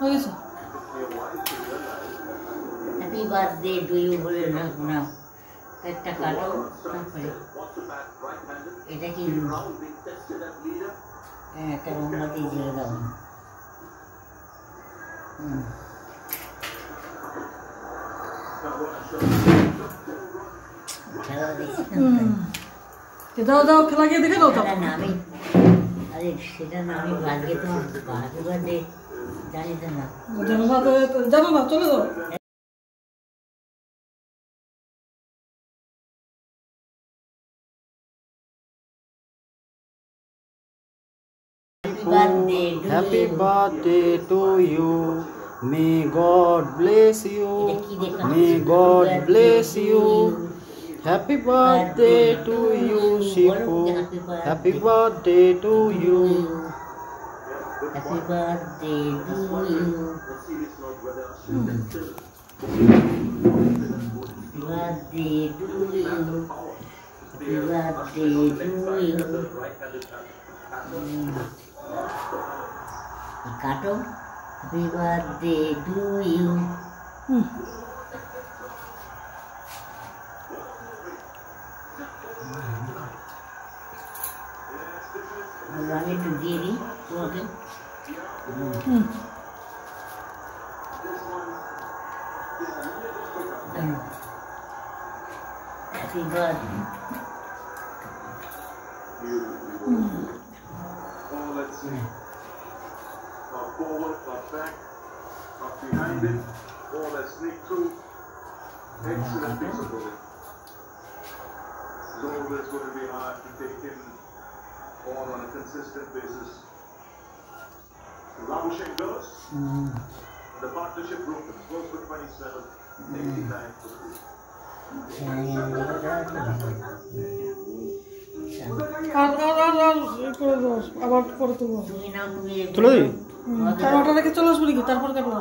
হয়ে গেছে। Happy birthday to you বলে না একটা কাটো তারপরে এটা কি একটা মোমবাতি জ্বেলে দাও। খেলা দেখছি দাও দাও খেলা গিয়ে দেখে দাও তো। না আমি আরে সেটা না আমি আজকে তো হ্যাপি বার্থডে জানি তো না জানো না চলে যাও। Happy birthday to you. May God bless you. May God bless you. Happy birthday to you, Shipu. Happy birthday to you. Happy birthday to you. Birthday to you. Happy birthday to you. কাটো happy birthday to you. আমি একটু দিয়ে দিই তোমাকে। Happy birthday. Forward, not back, not behind it, ball that sneak through. Excellent piece of bowling. It's always going to be hard to take him on a consistent basis. Rabushek goes. The partnership broken. Goes for 27, 89 for 2. আবার পরে তো তুমি নাও তুমি তুলে দিই। তার ওটা রেখে চলে আসবো নাকি তারপর কাটবো।